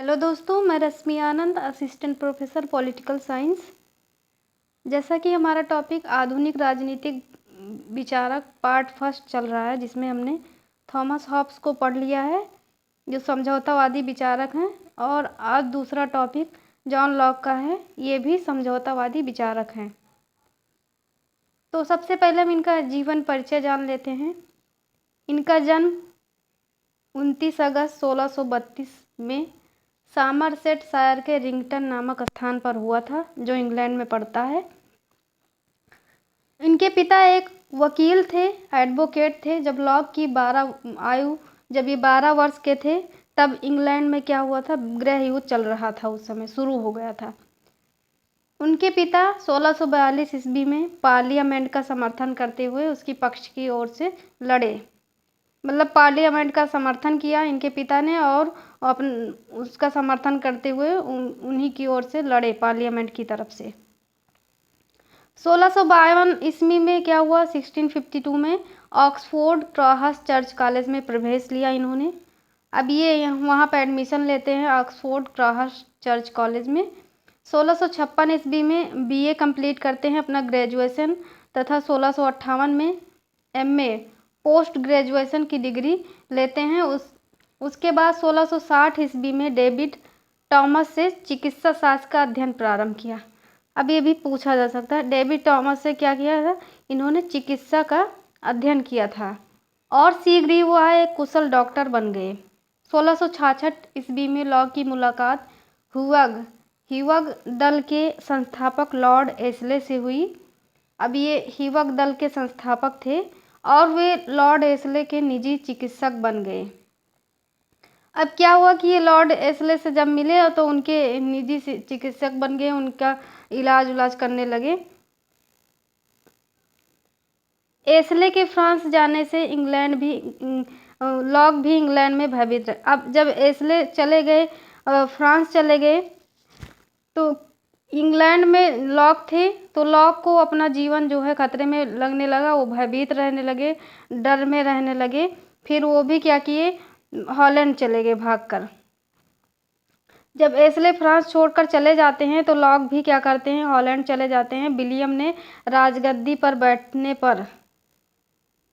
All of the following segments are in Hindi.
हेलो दोस्तों, मैं रश्मि आनंद, असिस्टेंट प्रोफेसर पॉलिटिकल साइंस। जैसा कि हमारा टॉपिक आधुनिक राजनीतिक विचारक पार्ट फर्स्ट चल रहा है, जिसमें हमने थॉमस हॉब्स को पढ़ लिया है जो समझौतावादी विचारक हैं, और आज दूसरा टॉपिक जॉन लॉक का है, ये भी समझौतावादी विचारक हैं। तो सबसे पहले हम इनका जीवन परिचय जान लेते हैं। इनका जन्म 29 अगस्त 1632 में सामरसेट शायर के रिंगटन नामक स्थान पर हुआ था, जो इंग्लैंड में पड़ता है। इनके पिता एक वकील थे, एडवोकेट थे। जब लॉक की 12 वर्ष के थे, तब इंग्लैंड में क्या हुआ था, गृह युद्ध चल रहा था, उस समय शुरू हो गया था। उनके पिता 1642 ईस्वी में पार्लियामेंट का समर्थन करते हुए उसकी पक्ष की ओर से लड़े। मतलब पार्लियामेंट का समर्थन किया इनके पिता ने, और उसका समर्थन करते हुए उन्हीं की ओर से लड़े पार्लियामेंट की तरफ से। 1652 ईस्वी में क्या हुआ, 1652 में ऑक्सफोर्ड ट्राहस चर्च कॉलेज में प्रवेश लिया इन्होंने। अब ये वहाँ पर एडमिशन लेते हैं ऑक्सफोर्ड ट्राहस चर्च कॉलेज में। 1656 ईस्वी में बीए कंप्लीट करते हैं अपना ग्रेजुएशन, तथा 1658 में एमए पोस्ट ग्रेजुएशन की डिग्री लेते हैं। उसके बाद 1660 ईस्वी में डेविड टॉमस से चिकित्सा शास्त्र का अध्ययन प्रारंभ किया। अब ये भी पूछा जा सकता है, डेविड टॉमस से क्या किया था, इन्होंने चिकित्सा का अध्ययन किया था, और शीघ्र ही वह एक कुशल डॉक्टर बन गए। 1666 ईस्वी में लॉक की मुलाकात ह्यूग दल के संस्थापक लॉर्ड एस्ले से हुई। अब ये ह्यूग दल के संस्थापक थे, और वे लॉर्ड एस्ले के निजी चिकित्सक बन गए। अब क्या हुआ कि ये लॉर्ड एस्ले से जब मिले तो उनके निजी चिकित्सक बन गए, उनका इलाज करने लगे। एस्ले के फ्रांस जाने से लॉक भी इंग्लैंड में भयभीत रहे। अब जब एस्ले चले गए, फ्रांस चले गए, तो इंग्लैंड में लॉक थे, तो लॉक को अपना जीवन जो है खतरे में लगने लगा। वो भयभीत रहने लगे, डर में रहने लगे। फिर वो भी क्या किए, हॉलैंड चले गए भागकर। जब एस्ले फ्रांस छोड़कर चले जाते हैं, तो लॉक भी क्या करते हैं, हॉलैंड चले जाते हैं। विलियम ने राजगद्दी पर बैठने पर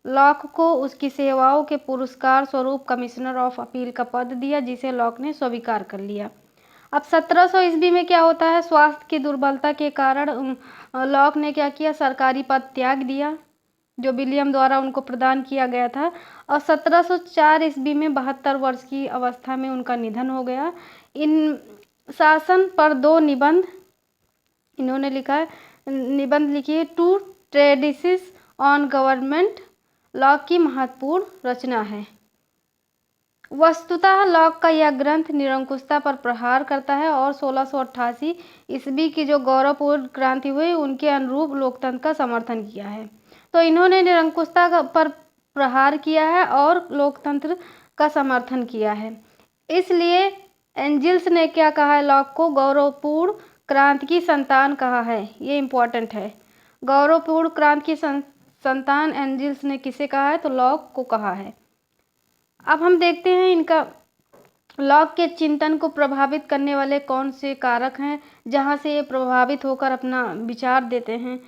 लॉक को उसकी सेवाओं के पुरस्कार स्वरूप कमिश्नर ऑफ अपील का पद दिया, जिसे लॉक ने स्वीकार कर लिया। अब 1700 ईस्वी में क्या होता है, स्वास्थ्य की दुर्बलता के कारण लॉक ने क्या किया, सरकारी पद त्याग दिया जो विलियम द्वारा उनको प्रदान किया गया था। और 1704 ईस्वी में 72 वर्ष की अवस्था में उनका निधन हो गया। इन शासन पर 2 निबंध इन्होंने लिखा है, निबंध लिखी है, 2 ट्रेटिसेस ऑन गवर्नमेंट, लॉक की महत्वपूर्ण रचना है। वस्तुतः लॉक का यह ग्रंथ निरंकुशता पर प्रहार करता है, और 1688 ईस्वी की जो गौरवपूर्ण क्रांति हुई, उनके अनुरूप लोकतंत्र का समर्थन किया है। तो इन्होंने निरंकुशता पर प्रहार किया है और लोकतंत्र का समर्थन किया है। इसलिए एंजिल्स ने क्या कहा है, लॉक को गौरवपूर्ण क्रांति की संतान कहा है। ये इम्पोर्टेंट है, गौरवपूर्ण क्रांति की संतान एंजिल्स ने किसे कहा है, तो लॉक को कहा है। अब हम देखते हैं इनका लॉक के चिंतन को प्रभावित करने वाले कौन से कारक हैं, जहां से ये प्रभावित होकर अपना विचार देते हैं।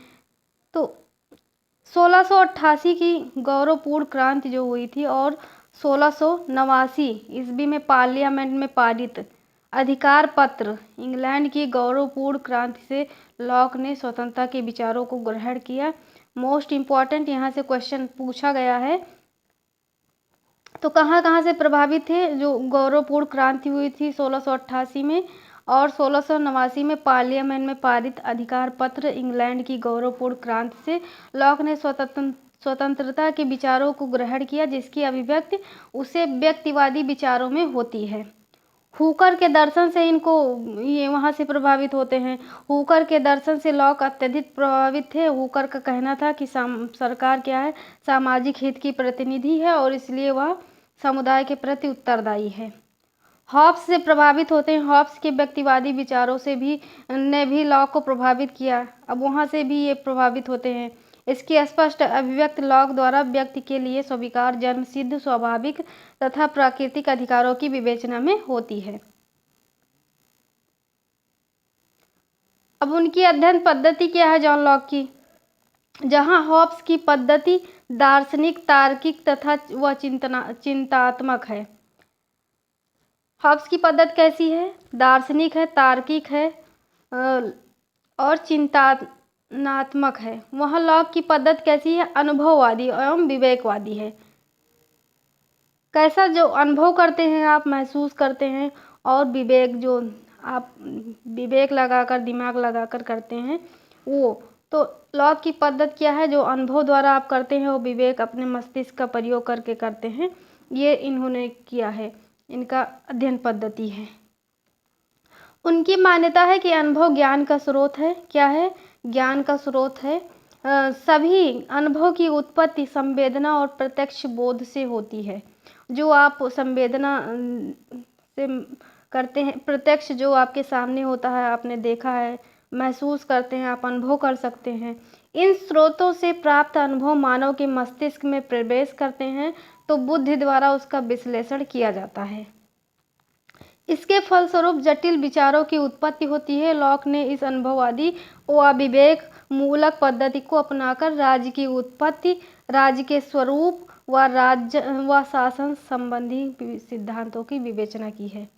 तो 1688 की गौरवपूर्ण क्रांति जो हुई थी, और 1689 ईस्वी में पार्लियामेंट में पारित अधिकार पत्र, इंग्लैंड की गौरवपूर्ण क्रांति से लॉक ने स्वतंत्रता के विचारों को ग्रहण किया। मोस्ट इम्पॉर्टेंट यहाँ से क्वेश्चन पूछा गया है। तो कहाँ से प्रभावित थे, जो गौरवपूर्ण क्रांति हुई थी 1688 में, और 1689 में पार्लियामेंट में पारित अधिकार पत्र, इंग्लैंड की गौरवपूर्ण क्रांति से लॉक ने स्वतंत्रता के विचारों को ग्रहण किया, जिसकी अभिव्यक्ति उसे व्यक्तिवादी विचारों में होती है। हुकर के दर्शन से ये वहाँ से प्रभावित होते हैं। हुकर के दर्शन से लॉक अत्यधिक प्रभावित थे। हुकर का कहना था कि सरकार क्या है, सामाजिक हित की प्रतिनिधि है, और इसलिए वह समुदाय के प्रति उत्तरदायी है। हॉब्स से प्रभावित होते हैं। हॉब्स के व्यक्तिवादी विचारों से ने भी लॉक को प्रभावित किया। अब वहाँ से भी ये प्रभावित होते हैं। इसकी स्पष्ट अभिव्यक्ति लॉक द्वारा व्यक्ति के लिए स्वीकार जन्मसिद्ध, स्वाभाविक तथा प्राकृतिक अधिकारों की विवेचना में होती है। अब उनकी अध्ययन पद्धति क्या है जॉन लॉक की? जहाँ हॉब्स की पद्धति दार्शनिक, तार्किक तथा व चिंतात्मक है। हॉब्स की पद्धति कैसी है? दार्शनिक है, तार्किक है और चिंतनात्मक है। वहाँ लॉक की पद्धति कैसी है? अनुभववादी एवं विवेकवादी है। कैसा? जो अनुभव करते हैं आप, महसूस करते हैं, और विवेक, जो आप विवेक लगाकर, दिमाग लगाकर करते हैं वो। तो लॉक की पद्धति क्या है? जो अनुभव द्वारा आप करते हैं, वो विवेक अपने मस्तिष्क का प्रयोग करके करते हैं। ये इन्होंने किया है, इनका अध्ययन पद्धति है। उनकी मान्यता है कि अनुभव ज्ञान का स्रोत है। क्या है? ज्ञान का स्रोत है। सभी अनुभव की उत्पत्ति संवेदना और प्रत्यक्ष बोध से होती है। जो आप संवेदना से करते हैं, प्रत्यक्ष जो आपके सामने होता है, आपने देखा है, महसूस करते हैं, आप अनुभव कर सकते हैं। इन स्रोतों से प्राप्त अनुभव मानव के मस्तिष्क में प्रवेश करते हैं तो बुद्धि द्वारा उसका विश्लेषण किया जाता है। इसके फलस्वरूप जटिल विचारों की उत्पत्ति होती है। लॉक ने इस अनुभववादी व विवेक मूलक पद्धति को अपनाकर राज्य की उत्पत्ति, राज्य के स्वरूप व राज्य व शासन संबंधी सिद्धांतों की विवेचना की है।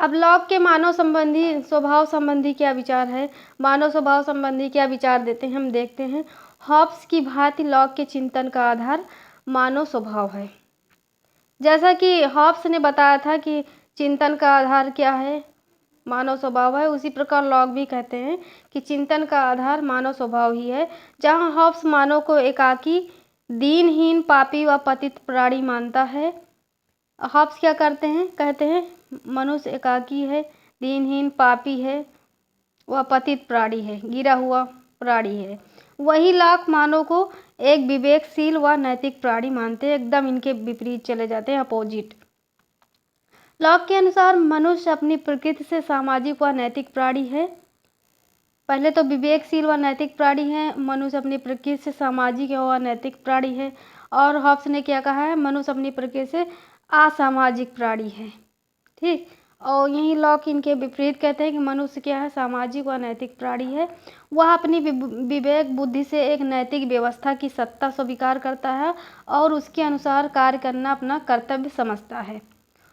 अब लॉक के मानव संबंधी, स्वभाव संबंधी क्या विचार है? मानव स्वभाव संबंधी क्या विचार देते हैं, हम देखते हैं। हॉब्स की भांति लॉक के चिंतन का आधार मानव स्वभाव है। जैसा कि हॉब्स ने बताया था कि चिंतन का आधार क्या है? मानव स्वभाव है। उसी प्रकार लॉक भी कहते हैं कि चिंतन का आधार मानव स्वभाव ही है। जहाँ हॉब्स मानव को एकाकी, दीनहीन, पापी व पतित प्राणी मानता है। हॉब्स क्या करते हैं? कहते हैं मनुष्य एकाकी है, दीनहीन, पापी है, वह पतित प्राणी है, गिरा हुआ प्राणी है। वही लॉक मानव को एक विवेकशील व नैतिक प्राणी मानते हैं। एकदम इनके विपरीत चले जाते हैं, अपोजिट। लॉक के अनुसार मनुष्य अपनी प्रकृति से सामाजिक व नैतिक प्राणी है। पहले तो विवेकशील व नैतिक प्राणी है, मनुष्य अपनी प्रकृति से सामाजिक व नैतिक प्राणी है। और हॉब्स ने क्या कहा है? मनुष्य अपनी प्रकृति से असामाजिक प्राणी है। ठीक। और यही लॉक इनके विपरीत कहते हैं कि मनुष्य क्या है? सामाजिक व नैतिक प्राणी है। वह अपनी विवेक बुद्धि से एक नैतिक व्यवस्था की सत्ता स्वीकार करता है और उसके अनुसार कार्य करना अपना कर्तव्य समझता है।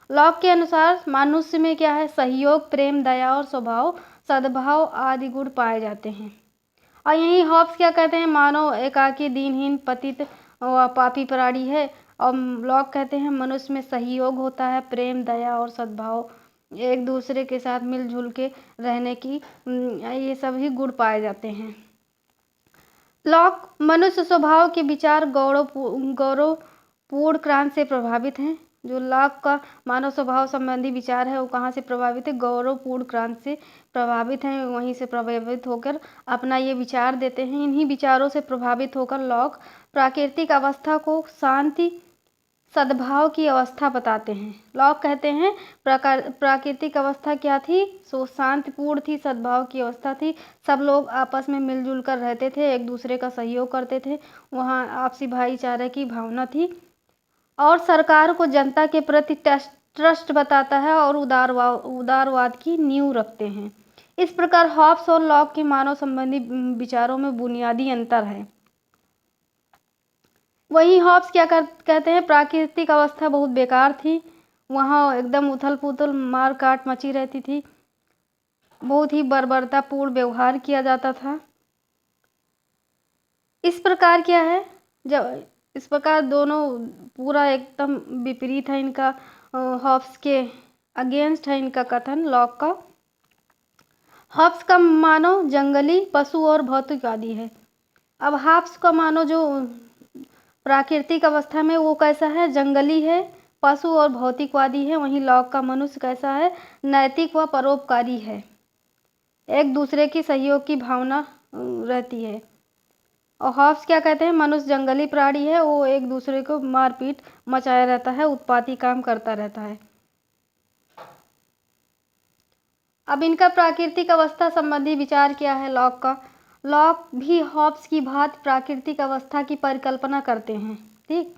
लॉक के अनुसार मनुष्य में क्या है? सहयोग, प्रेम, दया और स्वभाव, सद्भाव आदि गुण पाए जाते हैं। और यही हॉब्स क्या कहते हैं? मानव एकाकी, दीनहीन, पतित व पापी प्राणी है। और लॉक कहते हैं मनुष्य में सहयोग होता है, प्रेम, दया और सद्भाव, एक दूसरे के साथ मिलजुल के रहने की, ये सभी गुण पाए जाते हैं। लॉक मनुष्य स्वभाव के विचार गौरवपूर्ण क्रांति से प्रभावित हैं। जो लॉक का मानव स्वभाव संबंधी विचार है वो कहाँ से प्रभावित है? गौरवपूर्ण क्रांति से प्रभावित हैं। वहीं से प्रभावित होकर अपना ये विचार देते हैं। इन्हीं विचारों से प्रभावित होकर लॉक प्राकृतिक अवस्था को शांति, सद्भाव की अवस्था बताते हैं। लॉक कहते हैं प्राकृतिक अवस्था क्या थी? सो शांतिपूर्ण थी, सद्भाव की अवस्था थी। सब लोग आपस में मिलजुल कर रहते थे, एक दूसरे का सहयोग करते थे, वहाँ आपसी भाईचारे की भावना थी। और सरकार को जनता के प्रति ट्रस्ट बताता है और उदारवाद की नींव रखते हैं। इस प्रकार हॉब्स और लॉक के मानव संबंधी विचारों में बुनियादी अंतर है। वहीं हॉब्स क्या कहते हैं? प्राकृतिक अवस्था बहुत बेकार थी, वहाँ एकदम उथल पुथल, मार काट मची रहती थी, बहुत ही बर्बरतापूर्ण व्यवहार किया जाता था। इस प्रकार क्या है? जब इस प्रकार दोनों पूरा एकदम विपरीत है इनका, हॉब्स के अगेंस्ट है इनका कथन लॉक का। हॉब्स का मानो जंगली, पशु और भौतिकवादी है। अब हॉब्स का मानो जो प्राकृतिक अवस्था में वो कैसा है? जंगली है, पशु और भौतिकवादी है। वहीं लॉक का मनुष्य कैसा है? नैतिक व परोपकारी है, एक दूसरे की सहयोग की भावना रहती है। और हॉब्स क्या कहते हैं? मनुष्य जंगली प्राणी है, वो एक दूसरे को मारपीट मचाया रहता है, उत्पाती काम करता रहता है। अब इनका प्राकृतिक अवस्था संबंधी विचार क्या है लॉक का? लॉक भी हॉब्स की भांति प्राकृतिक अवस्था की परिकल्पना करते हैं। ठीक।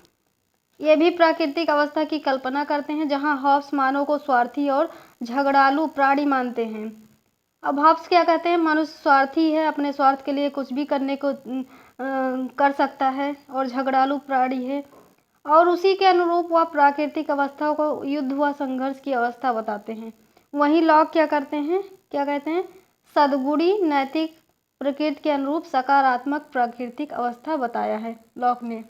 ये भी प्राकृतिक अवस्था की कल्पना करते हैं, जहाँ हॉब्स मानव को स्वार्थी और झगड़ालू प्राणी मानते हैं। अब हॉब्स क्या कहते हैं, मनुष्य स्वार्थी है, अपने स्वार्थ के लिए कुछ भी करने को कर सकता है और झगड़ालू प्राणी है, और उसी के अनुरूप वह प्राकृतिक अवस्था को युद्ध व संघर्ष की अवस्था बताते हैं। वहीं लॉक क्या करते हैं, क्या कहते हैं, सद्गुणी नैतिक प्रकृति के अनुरूप सकारात्मक प्राकृतिक अवस्था बताया है लॉक ने।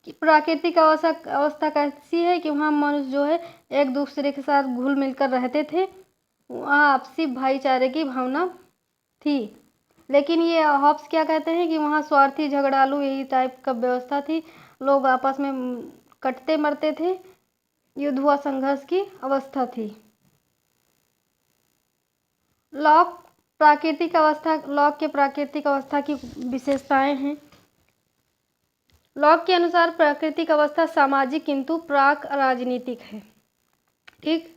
कि प्राकृतिक अवस्था कैसी है कि वहाँ मनुष्य जो है एक दूसरे के साथ घुल मिलकर रहते थे, वहाँ आपसी भाईचारे की भावना थी। लेकिन ये हॉब्स क्या कहते हैं कि वहाँ स्वार्थी झगड़ालू यही टाइप का व्यवस्था थी, लोग आपस में कटते मरते थे, युद्ध व संघर्ष की अवस्था थी। लॉक के प्राकृतिक अवस्था की विशेषताएं हैं। लॉक के अनुसार प्राकृतिक अवस्था सामाजिक किंतु प्राक राजनीतिक है। ठीक,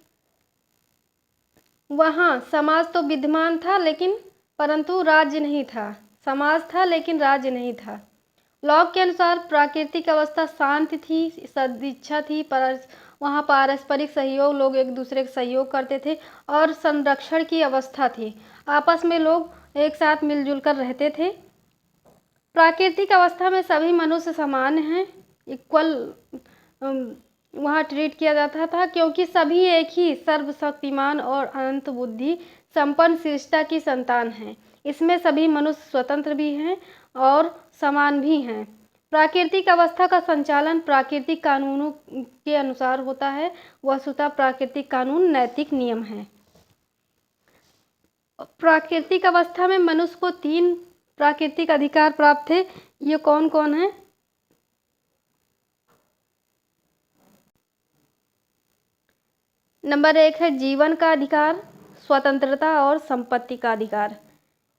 वहाँ समाज तो विद्यमान था लेकिन परंतु राज्य नहीं था। समाज था लेकिन राज्य नहीं था। लॉक के अनुसार प्राकृतिक अवस्था शांत थी, सदिच्छा थी, पर वहाँ पारस्परिक सहयोग, लोग एक दूसरे का सहयोग करते थे और संरक्षण की अवस्था थी, आपस में लोग एक साथ मिलजुल कर रहते थे। प्राकृतिक अवस्था में सभी मनुष्य समान हैं, इक्वल वहाँ ट्रीट किया जाता था, क्योंकि सभी एक ही सर्वशक्तिमान और अनंत बुद्धि संपन्न सृष्टा की संतान हैं। इसमें सभी मनुष्य स्वतंत्र भी हैं और समान भी हैं। प्राकृतिक अवस्था का संचालन प्राकृतिक कानूनों के अनुसार होता है। वस्तुतः प्राकृतिक कानून नैतिक नियम हैं। प्राकृतिक अवस्था में मनुष्य को 3 प्राकृतिक अधिकार प्राप्त थे। ये कौन कौन है? नंबर 1 है जीवन का अधिकार, स्वतंत्रता और संपत्ति का अधिकार।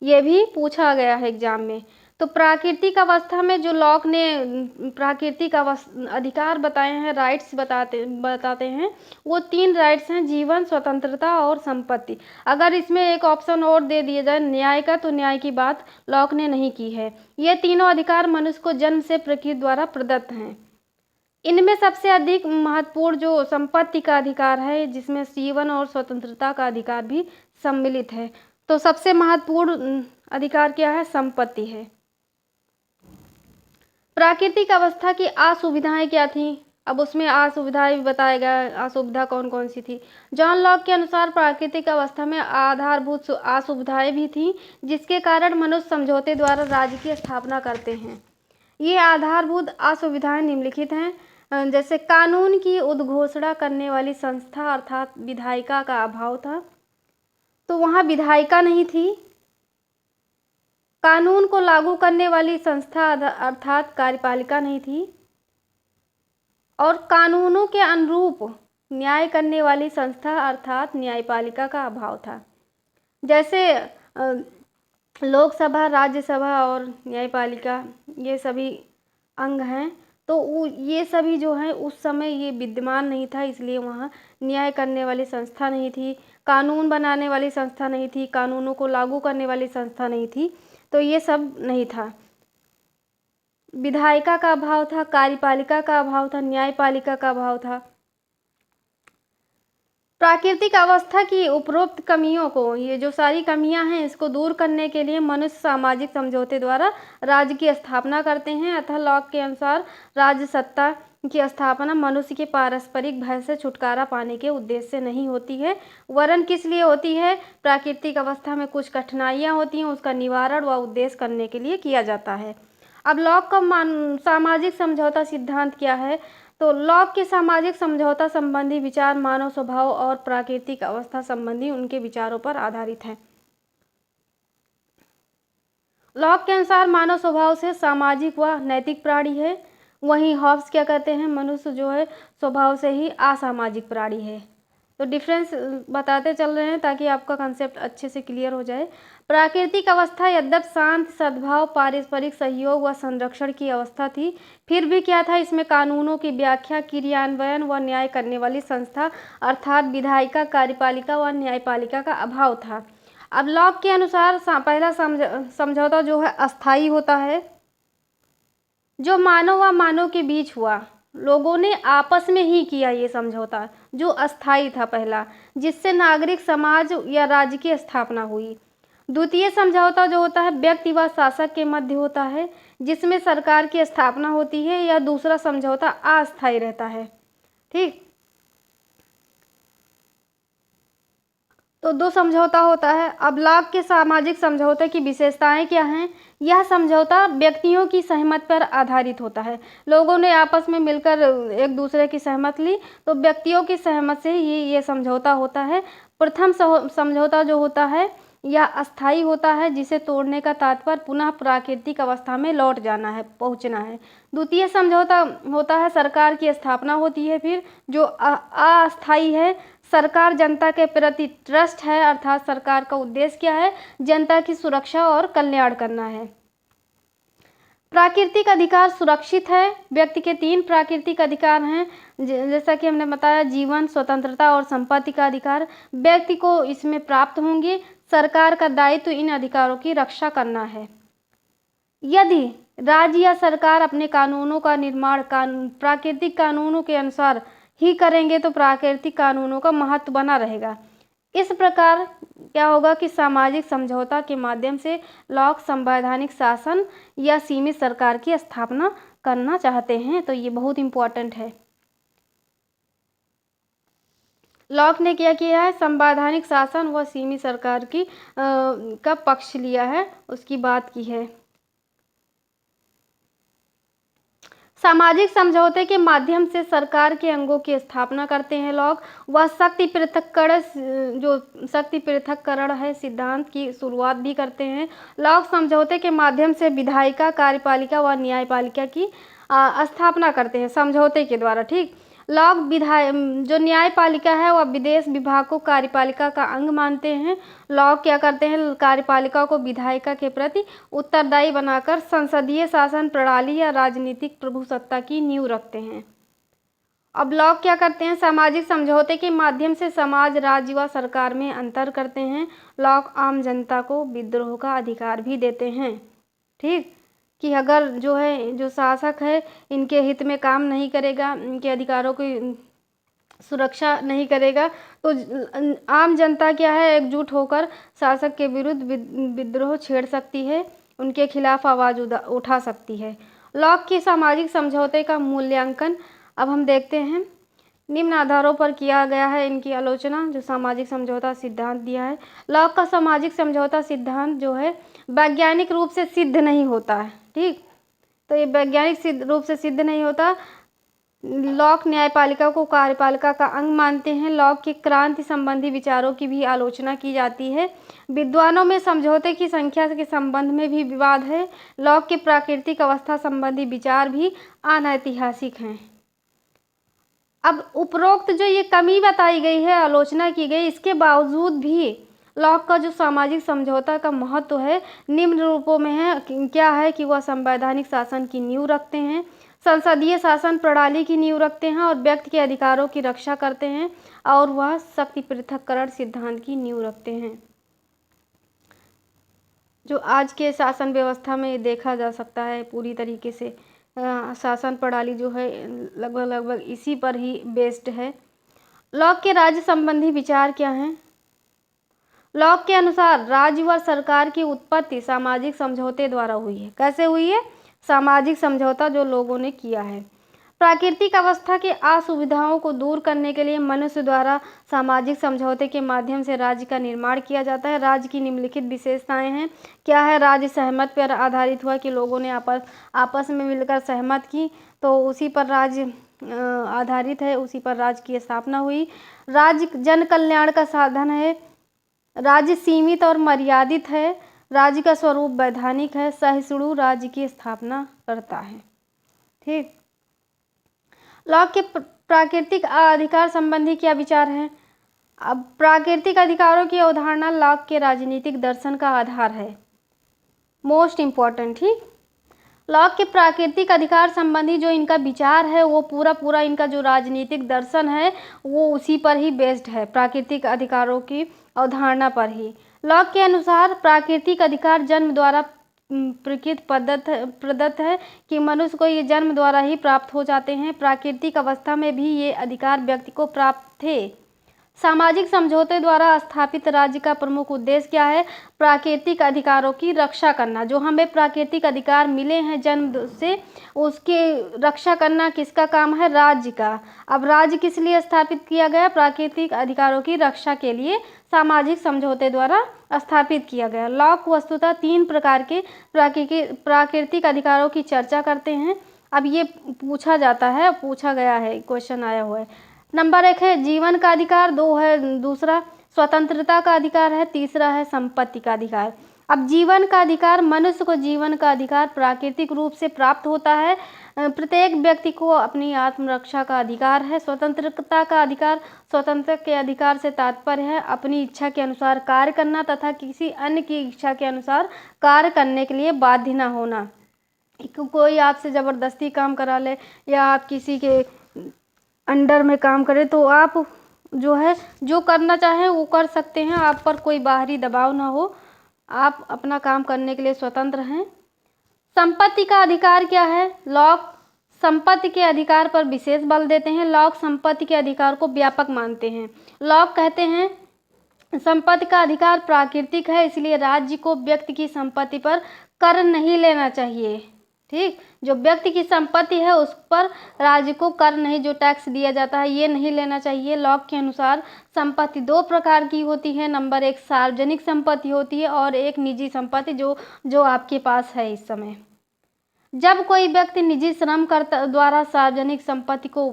ये भी पूछा गया है एग्जाम में। तो प्राकृतिक अवस्था में जो लॉक ने प्राकृतिक अधिकार बताए हैं, राइट्स बताते हैं, वो 3 राइट्स हैं, जीवन, स्वतंत्रता और संपत्ति। अगर इसमें एक ऑप्शन और दे दिया जाए न्याय का, तो न्याय की बात लॉक ने नहीं की है। ये तीनों अधिकार मनुष्य को जन्म से प्रकृति द्वारा प्रदत्त हैं। इनमें सबसे अधिक महत्वपूर्ण जो संपत्ति का अधिकार है, जिसमें जीवन और स्वतंत्रता का अधिकार भी सम्मिलित है। तो सबसे महत्वपूर्ण अधिकार क्या है? संपत्ति है। प्राकृतिक अवस्था की असुविधाएं क्या थी? अब उसमें असुविधाएं भी बताया गया। असुविधा कौन कौन सी थी? जॉन लॉक के अनुसार प्राकृतिक अवस्था में आधारभूत असुविधाएं भी थी, जिसके कारण मनुष्य समझौते द्वारा राज्य की स्थापना करते हैं। ये आधारभूत असुविधाएं निम्नलिखित हैं, जैसे कानून की उद्घोषणा करने वाली संस्था अर्थात विधायिका का अभाव था, तो वहाँ विधायिका नहीं थी। कानून को लागू करने वाली संस्था अर्थात कार्यपालिका नहीं थी, और कानूनों के अनुरूप न्याय करने वाली संस्था अर्थात न्यायपालिका का अभाव था। जैसे लोकसभा, राज्यसभा और न्यायपालिका ये सभी अंग हैं, तो ये सभी जो हैं उस समय ये विद्यमान नहीं था, इसलिए वहाँ न्याय करने वाली संस्था नहीं थी, कानून बनाने वाली संस्था नहीं थी, कानूनों को लागू करने वाली संस्था नहीं थी, तो ये सब नहीं था। विधायिका का अभाव था, कार्यपालिका का अभाव था, न्यायपालिका का अभाव था। प्राकृतिक अवस्था की उपरोक्त कमियों को, ये जो सारी कमियां हैं, इसको दूर करने के लिए मनुष्य सामाजिक समझौते द्वारा राज्य की स्थापना करते हैं। अतः लॉक के अनुसार राज्य सत्ता की स्थापना मनुष्य के पारस्परिक भय से छुटकारा पाने के उद्देश्य से नहीं होती है, वरन किस लिए होती है? प्राकृतिक अवस्था में कुछ कठिनाइयाँ होती हैं, उसका निवारण व उद्देश्य करने के लिए किया जाता है। अब लॉक का सामाजिक समझौता सिद्धांत क्या है? तो लॉक के सामाजिक समझौता संबंधी विचार मानव स्वभाव और प्राकृतिक अवस्था संबंधी उनके विचारों पर आधारित है। लॉक के अनुसार मानव स्वभाव से सामाजिक व नैतिक प्राणी है, वहीं हॉब्स क्या कहते हैं? मनुष्य जो है स्वभाव से ही असामाजिक प्राणी है। तो डिफरेंस बताते चल रहे हैं ताकि आपका कंसेप्ट अच्छे से क्लियर हो जाए। प्राकृतिक अवस्था यद्यपि शांत, सद्भाव, पारस्परिक सहयोग व संरक्षण की अवस्था थी, फिर भी क्या था? इसमें कानूनों की व्याख्या, क्रियान्वयन व न्याय करने वाली संस्था अर्थात विधायिका, कार्यपालिका व न्यायपालिका का अभाव था। अब लॉक के अनुसार पहला समझौता जो है अस्थायी होता है, जो मानव व मानव के बीच हुआ, लोगों ने आपस में ही किया ये समझौता, जो अस्थाई था पहला, जिससे नागरिक समाज या राज्य की स्थापना हुई। द्वितीय समझौता जो होता है व्यक्ति व शासक के मध्य होता है, जिसमें सरकार की स्थापना होती है। या दूसरा समझौता अस्थायी रहता है। ठीक, तो दो समझौता होता है। अब लॉक के सामाजिक समझौते की विशेषताएं क्या हैं? यह समझौता व्यक्तियों की सहमति पर आधारित होता है। लोगों ने आपस में मिलकर एक दूसरे की सहमति ली, तो व्यक्तियों की सहमति से ही ये समझौता होता है। प्रथम समझौता जो होता है यह अस्थायी होता है, जिसे तोड़ने का तात्पर्य पुनः प्राकृतिक अवस्था में लौट जाना है, पहुंचना है। द्वितीय समझौता होता है सरकार की स्थापना होती है। फिर जो अस्थायी है, सरकार जनता के प्रति ट्रस्ट है, अर्थात सरकार का उद्देश्य क्या है? जनता की सुरक्षा और कल्याण करना है। प्राकृतिक अधिकार सुरक्षित है। व्यक्ति के 3 प्राकृतिक अधिकार हैं, जैसा कि हमने बताया, जीवन, स्वतंत्रता और संपत्ति का अधिकार व्यक्ति को इसमें प्राप्त होंगे। सरकार का दायित्व इन अधिकारों की रक्षा करना है। यदि राज्य या सरकार अपने कानूनों का निर्माण प्राकृतिक कानूनों के अनुसार ही करेंगे, तो प्राकृतिक कानूनों का महत्व बना रहेगा। इस प्रकार क्या होगा कि सामाजिक समझौता के माध्यम से लॉक संवैधानिक शासन या सीमित सरकार की स्थापना करना चाहते हैं। तो ये बहुत इम्पोर्टेंट है। लॉक ने क्या किया है? संवैधानिक शासन व सीमित सरकार की का पक्ष लिया है, उसकी बात की है। सामाजिक समझौते के माध्यम से सरकार के अंगों की स्थापना करते हैं लॉक। वह शक्ति पृथक्करण है सिद्धांत की शुरुआत भी करते हैं। लॉक समझौते के माध्यम से विधायिका, कार्यपालिका व न्यायपालिका की स्थापना करते हैं समझौते के द्वारा। ठीक, लॉक जो न्यायपालिका है वह विदेश विभाग को कार्यपालिका का अंग मानते हैं। लॉक क्या करते हैं? कार्यपालिका को विधायिका के प्रति उत्तरदायी बनाकर संसदीय शासन प्रणाली या राजनीतिक प्रभुसत्ता की नींव रखते हैं। अब लॉक क्या करते हैं? सामाजिक समझौते के माध्यम से समाज, राज्य व सरकार में अंतर करते हैं। लॉक आम जनता को विद्रोह का अधिकार भी देते हैं। ठीक, कि अगर जो शासक है इनके हित में काम नहीं करेगा, इनके अधिकारों की सुरक्षा नहीं करेगा, तो आम जनता क्या है, एकजुट होकर शासक के विरुद्ध विद्रोह छेड़ सकती है, उनके खिलाफ आवाज़ उठा सकती है। लॉक के सामाजिक समझौते का मूल्यांकन अब हम देखते हैं। निम्न आधारों पर किया गया है इनकी आलोचना, जो सामाजिक समझौता सिद्धांत दिया है। लॉक का सामाजिक समझौता सिद्धांत जो है वैज्ञानिक रूप से सिद्ध नहीं होता है। ठीक, तो ये वैज्ञानिक रूप से सिद्ध नहीं होता। लॉक न्यायपालिका को कार्यपालिका का अंग मानते हैं। लॉक के क्रांति संबंधी विचारों की भी आलोचना की जाती है। विद्वानों में समझौते की संख्या के संबंध में भी विवाद है। लॉक के प्राकृतिक अवस्था संबंधी विचार भी अनैतिहासिक हैं। अब उपरोक्त जो ये कमी बताई गई है, आलोचना की गई, इसके बावजूद भी लॉक का जो सामाजिक समझौता का महत्व है निम्न रूपों में है। क्या है कि वह संवैधानिक शासन की नींव रखते हैं, संसदीय शासन प्रणाली की नींव रखते हैं और व्यक्ति के अधिकारों की रक्षा करते हैं, और वह शक्ति पृथक्करण सिद्धांत की नींव रखते हैं, जो आज के शासन व्यवस्था में देखा जा सकता है। पूरी तरीके से शासन प्रणाली जो है लगभग इसी पर ही बेस्ड है। लॉक के राज्य संबंधी विचार क्या हैं? लॉक के अनुसार राज्य व सरकार की उत्पत्ति सामाजिक समझौते द्वारा हुई है। कैसे हुई है? सामाजिक समझौता जो लोगों ने किया है। प्राकृतिक अवस्था की असुविधाओं को दूर करने के लिए मनुष्य द्वारा सामाजिक समझौते के माध्यम से राज्य का निर्माण किया जाता है। राज्य की निम्नलिखित विशेषताएं हैं। क्या है? राज्य सहमति पर आधारित हुआ, कि लोगों ने आपस में मिलकर सहमत की, तो उसी पर राज्य आधारित है, उसी पर राज्य की स्थापना हुई। राज्य जन कल्याण का साधन है। राज्य सीमित और मर्यादित है। राज्य का स्वरूप वैधानिक है। सहिष्णु राज्य की स्थापना करता है। ठीक, लॉक के प्राकृतिक अधिकार संबंधी क्या विचार है? अब प्राकृतिक अधिकारों की अवधारणा लॉक के राजनीतिक दर्शन का आधार है। Most important. ठीक, लॉक के प्राकृतिक अधिकार संबंधी जो इनका विचार है, वो पूरा इनका जो राजनीतिक दर्शन है वो उसी पर ही बेस्ड है, प्राकृतिक अधिकारों की अवधारणा पर ही। लॉक के अनुसार प्राकृतिक अधिकार जन्म द्वारा प्रकृति प्रदत्त है कि मनुष्य को ये जन्म द्वारा ही प्राप्त हो जाते हैं। प्राकृतिक अवस्था में भी ये अधिकार व्यक्ति को प्राप्त थे। सामाजिक समझौते द्वारा स्थापित राज्य का प्रमुख उद्देश्य क्या है? प्राकृतिक अधिकारों की रक्षा करना। जो हमें प्राकृतिक अधिकार मिले हैं जन्म से, उसकी रक्षा करना किसका काम है? राज्य का। अब राज्य किस लिए स्थापित किया गया? प्राकृतिक अधिकारों की रक्षा के लिए सामाजिक समझौते द्वारा स्थापित किया गया। लॉक वस्तुतः 3 प्रकार के प्राकृतिक अधिकारों की चर्चा करते हैं। अब ये पूछा जाता है, पूछा गया है, क्वेश्चन आया हुआ है। नंबर 1 है जीवन का अधिकार, दूसरा स्वतंत्रता का अधिकार है, तीसरा है संपत्ति का अधिकार। अब जीवन का अधिकार, मनुष्य को जीवन का अधिकार प्राकृतिक रूप से प्राप्त होता है। प्रत्येक व्यक्ति को अपनी आत्मरक्षा का अधिकार है। स्वतंत्रता का अधिकार, स्वतंत्रता के अधिकार से तात्पर्य है अपनी इच्छा के अनुसार कार्य करना तथा किसी अन्य की इच्छा के अनुसार कार्य करने के लिए बाध्य न होना। कोई आपसे ज़बरदस्ती काम करा ले या आप किसी के अंडर में काम करें तो आप जो है जो करना चाहें वो कर सकते हैं, आप पर कोई बाहरी दबाव ना हो, आप अपना काम करने के लिए स्वतंत्र हैं। संपत्ति का अधिकार क्या है? लॉक संपत्ति के अधिकार पर विशेष बल देते हैं। लॉक संपत्ति के अधिकार को व्यापक मानते हैं। लॉक कहते हैं संपत्ति का अधिकार प्राकृतिक है, इसलिए राज्य को व्यक्ति की संपत्ति पर कर नहीं लेना चाहिए। ठीक, जो व्यक्ति की संपत्ति है उस पर राज्य को कर नहीं, जो टैक्स दिया जाता है ये नहीं लेना चाहिए। लॉक के अनुसार संपत्ति 2 प्रकार की होती है। नंबर 1 सार्वजनिक संपत्ति होती है और एक निजी संपत्ति जो आपके पास है इस समय। जब कोई व्यक्ति निजी श्रम द्वारा सार्वजनिक संपत्ति को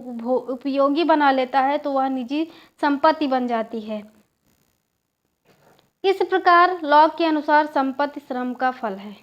उपयोगी बना लेता है तो वह निजी संपत्ति बन जाती है। इस प्रकार लॉक के अनुसार संपत्ति श्रम का फल है।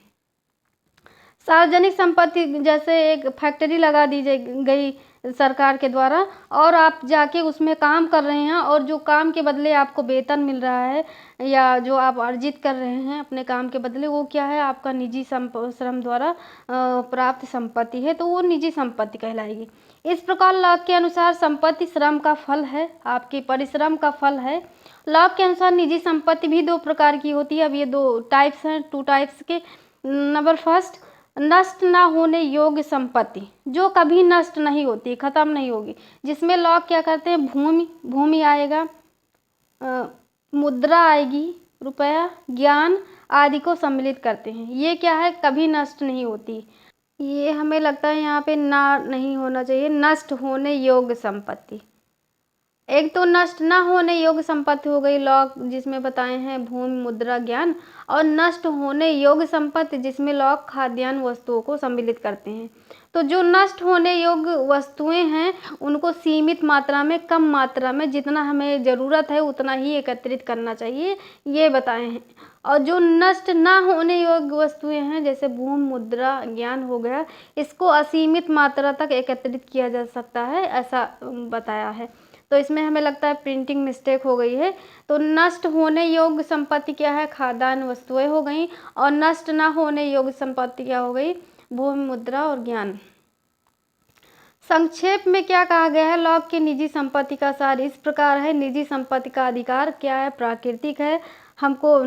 सार्वजनिक संपत्ति जैसे एक फैक्ट्री लगा दी गई सरकार के द्वारा और आप जाके उसमें काम कर रहे हैं और जो काम के बदले आपको वेतन मिल रहा है या जो आप अर्जित कर रहे हैं अपने काम के बदले, वो क्या है? आपका निजी श्रम द्वारा प्राप्त संपत्ति है, तो वो निजी संपत्ति कहलाएगी। इस प्रकार लॉक के अनुसार संपत्ति श्रम का फल है, आपके परिश्रम का फल है। लॉक के अनुसार निजी संपत्ति भी 2 प्रकार की होती है। अब ये 2 टाइप्स हैं, 2 टाइप्स के। नंबर 1 नष्ट ना होने योग्य संपत्ति, जो कभी नष्ट नहीं होती, खत्म नहीं होगी, जिसमें लॉक क्या करते हैं? भूमि आएगा, मुद्रा आएगी, रुपया, ज्ञान आदि को सम्मिलित करते हैं। ये क्या है? कभी नष्ट नहीं होती। ये हमें लगता है यहाँ पे ना नहीं होना चाहिए, नष्ट होने योग्य संपत्ति। एक तो नष्ट ना होने योग्य संपत्ति हो गई लॉक जिसमें बताए हैं भूमि, मुद्रा, ज्ञान, और नष्ट होने योग्य संपत्ति जिसमें लॉक खाद्यान्न वस्तुओं को सम्मिलित करते हैं। तो जो नष्ट होने योग्य वस्तुएं हैं उनको सीमित मात्रा में, कम मात्रा में, जितना हमें ज़रूरत है उतना ही एकत्रित करना चाहिए, ये बताए हैं। और जो नष्ट ना होने योग्य वस्तुएं हैं जैसे भूमि, मुद्रा, ज्ञान हो गया, इसको असीमित मात्रा तक एकत्रित किया जा सकता है, ऐसा बताया है। तो इसमें हमें लगता है प्रिंटिंग मिस्टेक हो गई है। तो नष्ट होने योग्य संपत्ति क्या है? खाद्यान्न वस्तुएं हो गई, और नष्ट ना होने योग्य संपत्ति क्या हो गई? भूमि, मुद्रा और ज्ञान। संक्षेप में क्या कहा गया है? लॉक की निजी संपत्ति का सार इस प्रकार है। निजी संपत्ति का अधिकार क्या है? प्राकृतिक है। हमको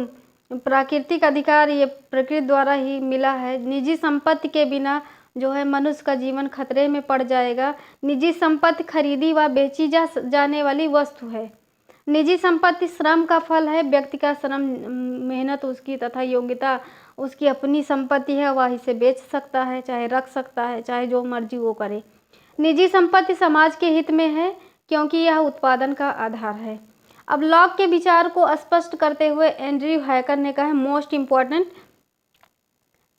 प्राकृतिक अधिकार ये प्रकृति द्वारा ही मिला है। निजी संपत्ति के बिना जो है मनुष्य का जीवन खतरे में पड़ जाएगा। निजी संपत्ति खरीदी व बेची जाने वाली वस्तु है। निजी संपत्ति श्रम का फल है। व्यक्ति का श्रम, मेहनत उसकी तथा योग्यता उसकी अपनी संपत्ति है, वह इसे बेच सकता है, चाहे रख सकता है, चाहे जो मर्जी वो करे। निजी संपत्ति समाज के हित में है क्योंकि यह उत्पादन का आधार है। अब लॉक के विचार को स्पष्ट करते हुए एंड्रयू हैकर ने कहा है मोस्ट इम्पॉर्टेंट।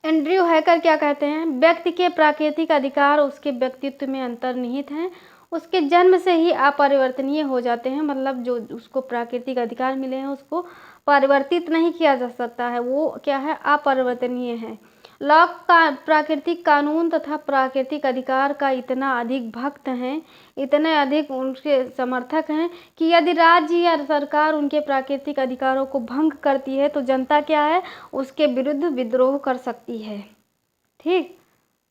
एंड्रयू हैकर क्या कहते हैं? व्यक्ति के प्राकृतिक अधिकार उसके व्यक्तित्व में अंतर्निहित हैं, उसके जन्म से ही अपरिवर्तनीय हो जाते हैं। मतलब जो उसको प्राकृतिक अधिकार मिले हैं उसको परिवर्तित नहीं किया जा सकता है, वो क्या है? अपरिवर्तनीय है। लॉक का प्राकृतिक कानून तथा प्राकृतिक अधिकार का इतना अधिक भक्त हैं, इतने अधिक उनके समर्थक हैं कि यदि राज्य या सरकार उनके प्राकृतिक अधिकारों को भंग करती है तो जनता क्या है? उसके विरुद्ध विद्रोह कर सकती है। ठीक,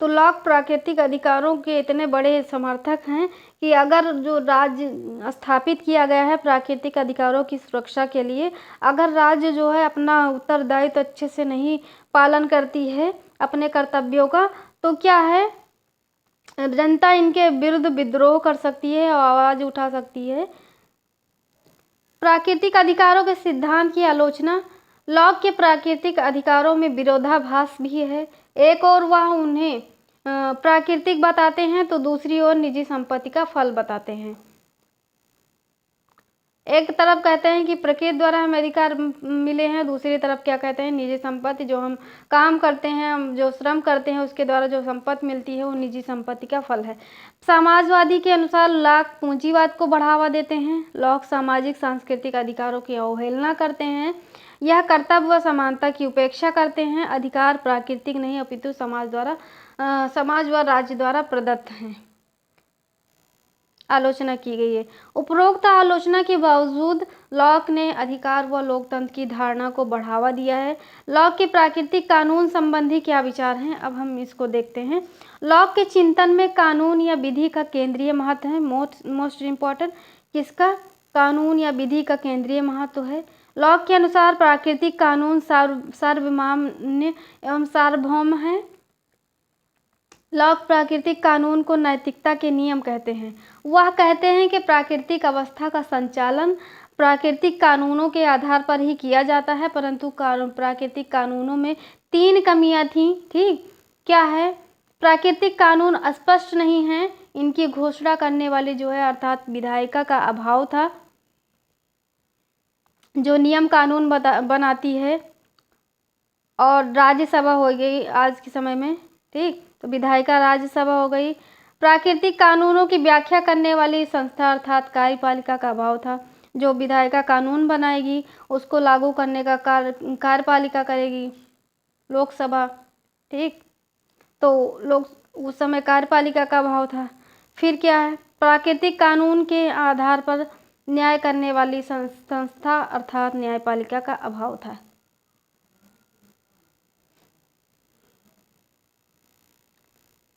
तो लॉक प्राकृतिक अधिकारों के इतने बड़े समर्थक हैं कि अगर जो राज्य स्थापित किया गया है प्राकृतिक अधिकारों की सुरक्षा के लिए, अगर राज्य जो है अपना उत्तरदायित्व अच्छे से नहीं पालन करती है अपने कर्तव्यों का, तो क्या है, जनता इनके विरुद्ध विद्रोह कर सकती है और आवाज़ उठा सकती है। प्राकृतिक अधिकारों के सिद्धांत की आलोचना। लॉक के प्राकृतिक अधिकारों में विरोधाभास भी है। एक ओर वह उन्हें प्राकृतिक बताते हैं तो दूसरी ओर निजी संपत्ति का फल बताते हैं। एक तरफ कहते हैं कि प्रकृति द्वारा हमें अधिकार मिले हैं, दूसरी तरफ क्या कहते हैं, निजी संपत्ति, जो हम काम करते हैं, हम जो श्रम करते हैं उसके द्वारा जो संपत्ति मिलती है वो निजी संपत्ति का फल है। समाजवादी के अनुसार लॉक पूंजीवाद को बढ़ावा देते हैं। लॉक सामाजिक सांस्कृतिक अधिकारों की अवहेलना करते हैं। यह कर्तव्य व समानता की उपेक्षा करते हैं। अधिकार प्राकृतिक नहीं अपितु समाज व राज्य द्वारा प्रदत्त हैं। आलोचना की गई है। उपरोक्त आलोचना के बावजूद लॉक ने अधिकार व लोकतंत्र की धारणा को बढ़ावा दिया है। लॉक के प्राकृतिक कानून संबंधी क्या विचार हैं, अब हम इसको देखते हैं। लॉक के चिंतन में कानून या विधि का केंद्रीय महत्व है। मोस्ट इम्पॉर्टेंट, किसका, कानून या विधि का केंद्रीय महत्व है। लॉक के अनुसार प्राकृतिक कानून सार्वभौम्य एवं सार्वभौम है। लॉक प्राकृतिक कानून को नैतिकता के नियम कहते हैं। वह कहते हैं कि प्राकृतिक अवस्था का संचालन प्राकृतिक कानूनों के आधार पर ही किया जाता है, परंतु प्राकृतिक कानूनों में 3 कमियां थीं। ठीक, क्या है, प्राकृतिक कानून स्पष्ट नहीं है, इनकी घोषणा करने वाली जो है अर्थात विधायिका का अभाव था, जो नियम कानून बनाती है, और राज्यसभा हो गई आज के समय में। ठीक, तो विधायिका राज्यसभा हो गई। प्राकृतिक कानूनों की व्याख्या करने वाली संस्था अर्थात कार्यपालिका का अभाव था। जो विधायिका कानून बनाएगी उसको लागू करने का कार्यपालिका करेगी, लोकसभा। ठीक, तो लोग उस समय कार्यपालिका का अभाव था। फिर क्या है, प्राकृतिक कानून के आधार पर न्याय करने वाली संस्था अर्थात न्यायपालिका का अभाव था।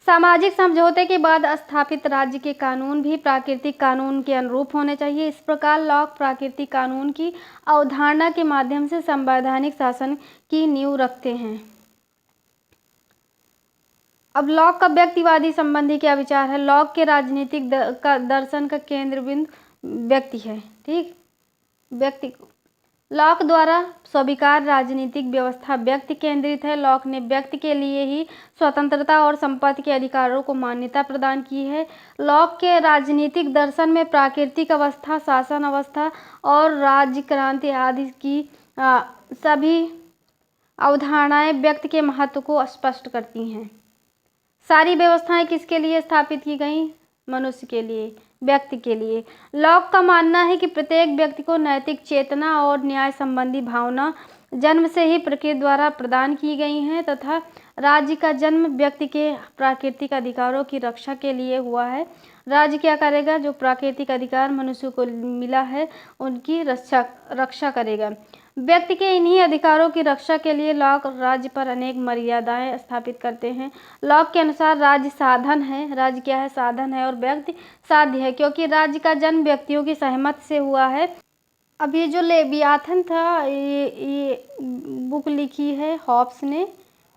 सामाजिक समझौते के बाद स्थापित राज्य के कानून भी प्राकृतिक कानून के अनुरूप होने चाहिए। इस प्रकार लॉक प्राकृतिक कानून की अवधारणा के माध्यम से संवैधानिक शासन की नींव रखते हैं। अब लॉक का व्यक्तिवादी संबंधी क्या विचार है। लॉक के राजनीतिक दर्शन का केंद्र बिंदु व्यक्ति है। ठीक, व्यक्ति, लॉक द्वारा स्वीकार राजनीतिक व्यवस्था व्यक्ति केंद्रित है। लॉक ने व्यक्ति के लिए ही स्वतंत्रता और संपत्ति के अधिकारों को मान्यता प्रदान की है। लॉक के राजनीतिक दर्शन में प्राकृतिक अवस्था, शासन अवस्था और राज्य क्रांति आदि की सभी अवधारणाएं व्यक्ति के महत्व को स्पष्ट करती हैं। सारी व्यवस्थाएं किसके लिए स्थापित की गई, मनुष्य के लिए, व्यक्ति के लिए। लॉक का मानना है कि प्रत्येक व्यक्ति को नैतिक चेतना और न्याय संबंधी भावना जन्म से ही प्रकृति द्वारा प्रदान की गई हैं तथा राज्य का जन्म व्यक्ति के प्राकृतिक अधिकारों की रक्षा के लिए हुआ है। राज्य क्या करेगा, जो प्राकृतिक अधिकार मनुष्य को मिला है उनकी रक्षा करेगा। व्यक्ति के इन्हीं अधिकारों की रक्षा के लिए लॉक राज्य पर अनेक मर्यादाएं स्थापित करते हैं। लॉक के अनुसार राज्य साधन है, राज्य क्या है, साधन है, और व्यक्ति साध्य है, क्योंकि राज्य का जन्म व्यक्तियों की सहमति से हुआ है। अब ये जो लेवियाथन था, ये बुक लिखी है हॉब्स ने,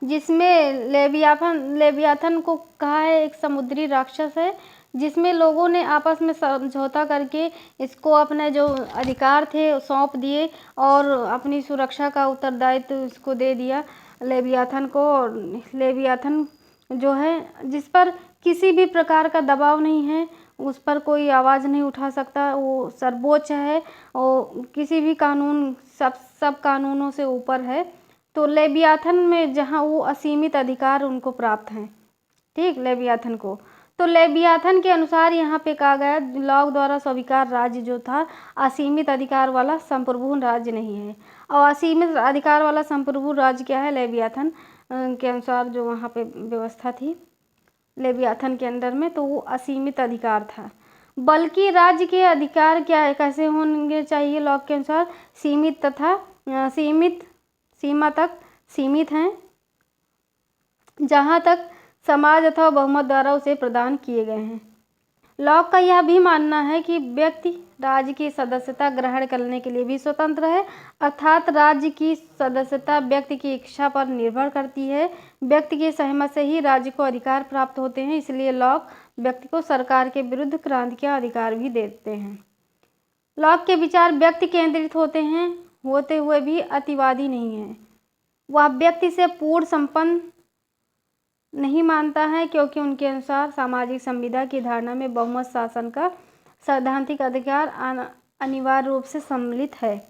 जिसमें लेवियाथन को कहा है एक समुद्री राक्षस है, जिसमें लोगों ने आपस में समझौता करके इसको अपने जो अधिकार थे सौंप दिए और अपनी सुरक्षा का उत्तरदायित्व इसको दे दिया लेवियाथन को। और लेवियाथन जो है, जिस पर किसी भी प्रकार का दबाव नहीं है, उस पर कोई आवाज़ नहीं उठा सकता, वो सर्वोच्च है और किसी भी कानून सब कानूनों से ऊपर है। तो लेवियाथन में जहाँ वो असीमित अधिकार उनको प्राप्त हैं। ठीक, लेवियाथन को, तो लेवियाथन के अनुसार यहाँ पे कहा गया लॉक द्वारा स्वीकार राज्य जो था असीमित अधिकार वाला संप्रभु राज्य नहीं है। और असीमित अधिकार वाला संप्रभु राज्य क्या है, लेवियाथन के अनुसार जो वहाँ पे व्यवस्था थी लेवियाथन के अंदर में, तो वो असीमित अधिकार था। बल्कि राज्य के अधिकार क्या है, कैसे होंगे चाहिए लॉक के अनुसार, सीमित तथा सीमा तक सीमित हैं। जहाँ तक समाज अथवा बहुमत द्वारा उसे प्रदान किए गए हैं। लॉक का यह भी मानना है कि व्यक्ति राज्य की सदस्यता ग्रहण करने के लिए भी स्वतंत्र है, अर्थात राज्य की सदस्यता व्यक्ति की इच्छा पर निर्भर करती है। व्यक्ति की सहमति से ही राज्य को अधिकार प्राप्त होते हैं, इसलिए लॉक व्यक्ति को सरकार के विरुद्ध क्रांति का अधिकार भी देते हैं। लॉक के विचार व्यक्ति केंद्रित होते हुए भी अतिवादी नहीं है। वह व्यक्ति से पूर्ण संपन्न नहीं मानता है, क्योंकि उनके अनुसार सामाजिक संविदा की धारणा में बहुमत शासन का सैद्धांतिक अधिकार अनिवार्य रूप से सम्मिलित है।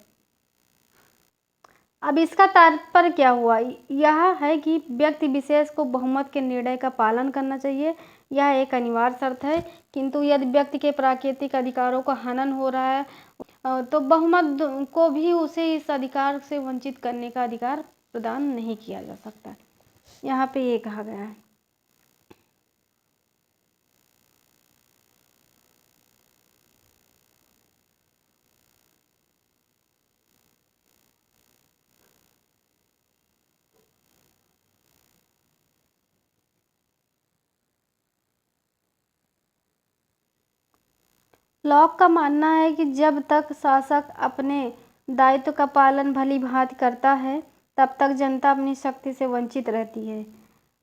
अब इसका तात्पर्य क्या हुआ? यह है कि व्यक्ति विशेष को बहुमत के निर्णय का पालन करना चाहिए, यह एक अनिवार्य शर्त है। किंतु यदि व्यक्ति के प्राकृतिक अधिकारों का हनन हो रहा है तो बहुमत को भी उसे इस अधिकार से वंचित करने का अधिकार प्रदान नहीं किया जा सकता। यहाँ पे ये कहा गया है। लॉक का मानना है कि जब तक शासक अपने दायित्व का पालन भली भांति करता है, तब तक जनता अपनी शक्ति से वंचित रहती है।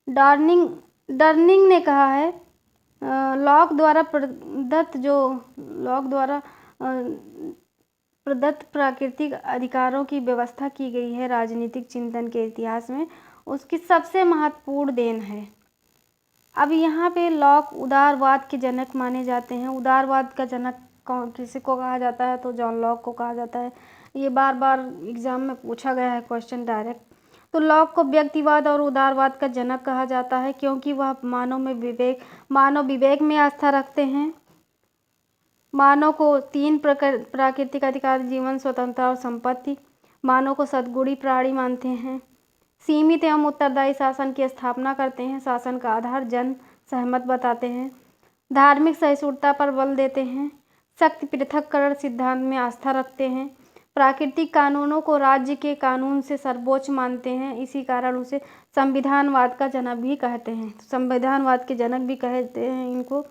डर्निंग ने कहा है, लॉक द्वारा प्रदत्त प्राकृतिक अधिकारों की व्यवस्था की गई है राजनीतिक चिंतन के इतिहास में उसकी सबसे महत्वपूर्ण देन है। अब यहाँ पे लॉक उदारवाद के जनक माने जाते हैं। उदारवाद का जनक किसी को कहा जाता है तो जॉन लॉक को कहा जाता है। ये बार बार एग्जाम में पूछा गया है क्वेश्चन डायरेक्ट। तो लॉक को व्यक्तिवाद और उदारवाद का जनक कहा जाता है, क्योंकि वह मानव विवेक में आस्था रखते हैं। मानव को 3 प्राकृतिक अधिकार, जीवन, स्वतंत्रता और संपत्ति। मानव को सद्गुणी प्राणी मानते हैं। सीमित एवं उत्तरदायी शासन की स्थापना करते हैं। शासन का आधार जन सहमत बताते हैं। धार्मिक सहिष्णुता पर बल देते हैं। शक्ति पृथक्करण सिद्धांत में आस्था रखते हैं। प्राकृतिक कानूनों को राज्य के कानून से सर्वोच्च मानते हैं। इसी कारण उसे संविधानवाद का जनक भी कहते हैं। संविधानवाद के जनक भी कहते हैं इनको।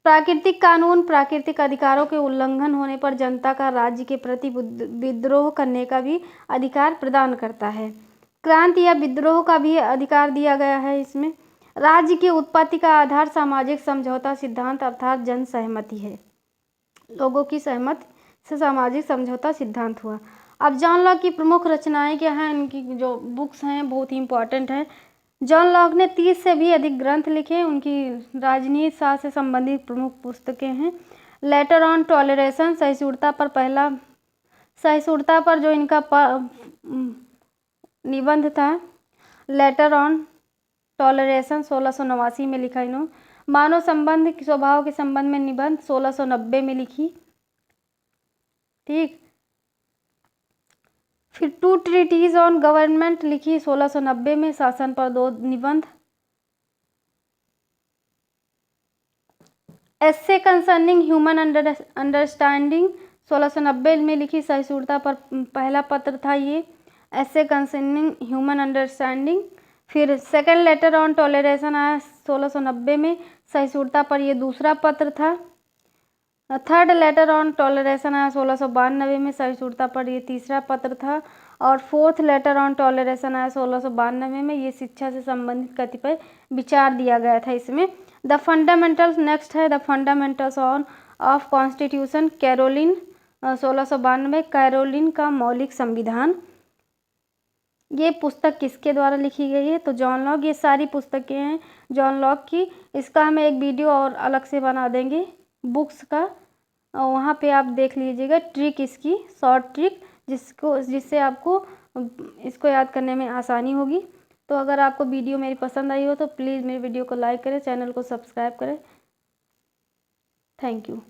प्राकृतिक कानून प्राकृतिक अधिकारों के उल्लंघन होने पर जनता का राज्य के प्रति विद्रोह करने का भी अधिकार प्रदान करता है। क्रांति या विद्रोह का भी अधिकार दिया गया है इसमें। राज्य की उत्पत्ति का आधार सामाजिक समझौता सिद्धांत अर्थात जन सहमति है। लोगों की सहमति से सामाजिक समझौता सिद्धांत हुआ। अब जॉन लॉक की प्रमुख रचनाएं क्या हैं? इनकी जो बुक्स हैं बहुत ही इंपॉर्टेंट हैं। जॉन लॉक ने 30 से भी अधिक ग्रंथ लिखे। उनकी राजनीति शास्त्र से संबंधित प्रमुख पुस्तकें हैं। लेटर ऑन टॉलरेशन, सहिष्णुता पर जो इनका निबंध था, लेटर ऑन टॉलरेशन 1689 में लिखा इन्होंने। मानव संबंध स्वभाव के संबंध में निबंध 1690 में लिखी। ठीक। फिर 2 ट्रीटीज ऑन गवर्नमेंट लिखी 1690 में, शासन पर 2 निबंध। एस्से कंसर्निंग ह्यूमन अंडरस्टैंडिंग 1690 में लिखी। सहिष्णुता पर पहला पत्र था ये, एस्से कंसर्निंग ह्यूमन अंडरस्टैंडिंग। फिर सेकेंड लेटर ऑन टॉलरेशन आया 1690 में, सहिष्णुता पर ये दूसरा पत्र था। थर्ड लेटर ऑन टॉलरेशन आया 1692 में, सहिष्णुता पर ये तीसरा पत्र था। और फोर्थ लेटर ऑन टॉलरेशन आया 1692 में, ये शिक्षा से संबंधित कतिपय विचार दिया गया था इसमें। द फंडामेंटल्स नेक्स्ट है, the fundamentals of constitution Carolina 1692, Carolina का मौलिक संविधान। ये पुस्तक किसके द्वारा लिखी गई है? तो जॉन लॉक। ये सारी पुस्तकें हैं जॉन लॉक की। इसका हम एक वीडियो और अलग से बना देंगे बुक्स का, और वहाँ पे आप देख लीजिएगा ट्रिक, इसकी शॉर्ट ट्रिक जिससे आपको इसको याद करने में आसानी होगी। तो अगर आपको वीडियो मेरी पसंद आई हो तो प्लीज़ मेरे वीडियो को लाइक करें, चैनल को सब्सक्राइब करें। Thank you.